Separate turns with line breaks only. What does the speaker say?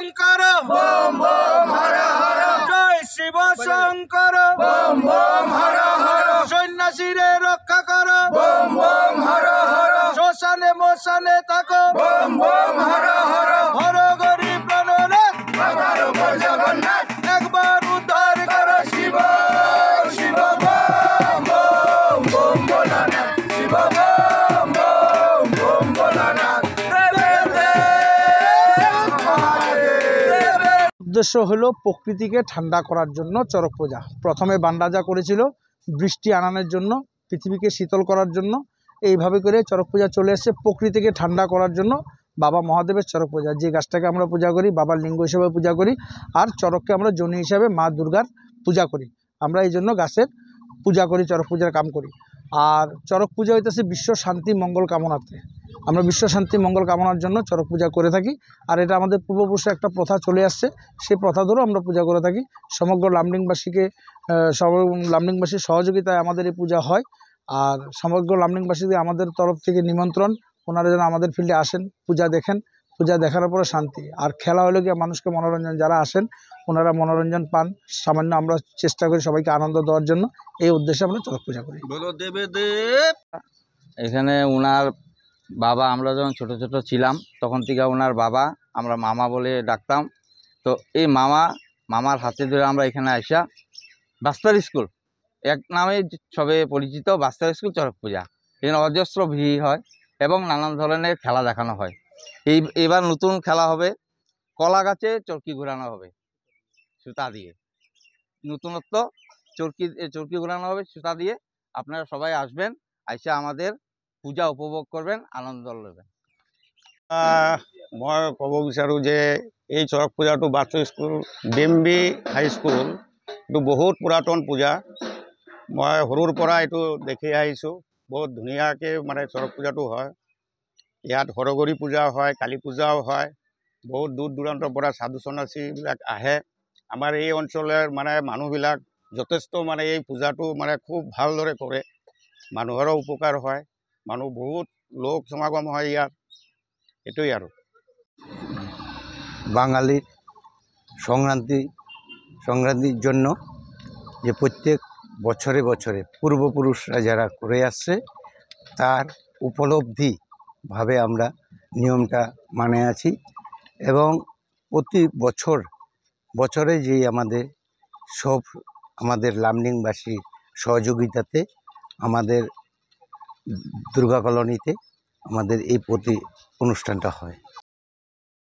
Shankar bomb bomb Har Har জয় Shiva Shankar bomb bomb Har Har সন্ন্যাসীরে রক্ষা কর bomb bomb Har Har শ্মশানে মশানে থাকো বম বম হর হর হর গরি প্রাণনাথ বাবার উপর জগন্নাথ একবার উদ্ধার কর শিব শিব বম বম বম ভোলানাথ শিব বম বম বম ভোলানাথ। উদ্দেশ্য হলো প্রকৃতিকে ঠান্ডা করার জন্য চড়ক পূজা। প্রথমে বানরাজা করেছিল বৃষ্টি আনানোর জন্য, পৃথিবীকে শীতল করার জন্য। এইভাবে করে চড়ক পূজা চলে এসছে প্রকৃতিকে ঠান্ডা করার জন্য। বাবা মহাদেবের চড়ক পূজা, যে গাছটাকে আমরা পূজা করি বাবার লিঙ্গ হিসেবে পূজা করি, আর চড়ককে আমরা যোনি হিসাবে মা দুর্গার পূজা করি। আমরা এই জন্য গাছের পূজা করি, চড়ক পূজার কাম করি। আর চড়ক পূজা হইতেছে বিশ্ব শান্তি মঙ্গল কামনার্থে। আমরা বিশ্ব শান্তি মঙ্গল কামনার জন্য চড়ক পূজা করে থাকি। আর এটা আমাদের পূর্বপুরুষের একটা প্রথা চলে আসছে, সেই প্রথা ধরেও আমরা পূজা করে থাকি। সমগ্র লামডিংবাসীকে লামডিংবাসীর সহযোগিতায় আমাদের এই পূজা হয়। আর সমগ্র লামডিংবাসীদের আমাদের তরফ থেকে নিমন্ত্রণ, ওনারা যেন আমাদের ফিল্ডে আসেন, পূজা দেখেন। পূজা দেখার পরে শান্তি। আর খেলা হলে গিয়ে মানুষকে মনোরঞ্জন, যারা আসেন ওনারা মনোরঞ্জন পান। সামান্য আমরা চেষ্টা করি সবাইকে আনন্দ দেওয়ার জন্য, এই উদ্দেশ্যে আমরা চড়ক পূজা করি।
বলো দেবে দেব। এখানে ওনার বাবা, আমরা যখন ছোট ছোট ছিলাম তখন থেকে ওনার বাবা আমরা মামা বলে ডাকতাম। তো এই মামার হাতে ধরে আমরা এখানে আইসা বাস্তার স্কুল এক নামে সবে পরিচিত, বাস্তার স্কুল চড়ক পূজা, এখানে অজস্র ভিড় হয় এবং নানান ধরনের খেলা দেখানো হয়। এবার নতুন খেলা হবে, কলা গাছে চরকি ঘোরানো হবে সুতা দিয়ে। নতুনত্ব চরকি ঘোরানো হবে সুতা দিয়ে। আপনারা সবাই আসবেন, আইসা আমাদের পূজা উপভোগ করবেন, আনন্দ নেবেন।
মই ক'ব বিচাৰোঁ যে এই চড়ক পূজাটো বাস্তৰ স্কুল ডিএমবি হাইস্কুল এইটো বহুত পুৰাতন পূজা। মই সৰুৰ পৰা এইটো দেখি আহিছোঁ। বহুত ধুনীয়াকৈ মানে চড়ক পূজাটো হয়। ইয়াত হৰগৰি পূজা হয়, কালী পূজাও হয়। বহুত দূৰ দূৰান্তৰ পৰা সাধু সন্যাসীবিলাক আহে। আমাৰ এই অঞ্চলৰ মানে মানুহবিলাক যথেষ্ট মানে এই পূজাটো মানে খুব ভালদৰে কৰে। মানুহৰো উপকাৰ হয়, মানুহ বহুত লোক সমাগম হয় ইয়াত। এটাই আর
বাঙালির সংক্রান্তির জন্য যে প্রত্যেক বছরে বছরে পূর্বপুরুষরা যারা করে আসছে তার উপলব্ধিভাবে আমরা নিয়মটা মানে আছি। এবং প্রতি বছরে যে আমাদের লামডিংবাসীর সহযোগিতাতে আমাদের দুর্গা কলোনিতে আমাদের এই প্রতি অনুষ্ঠানটা হয়।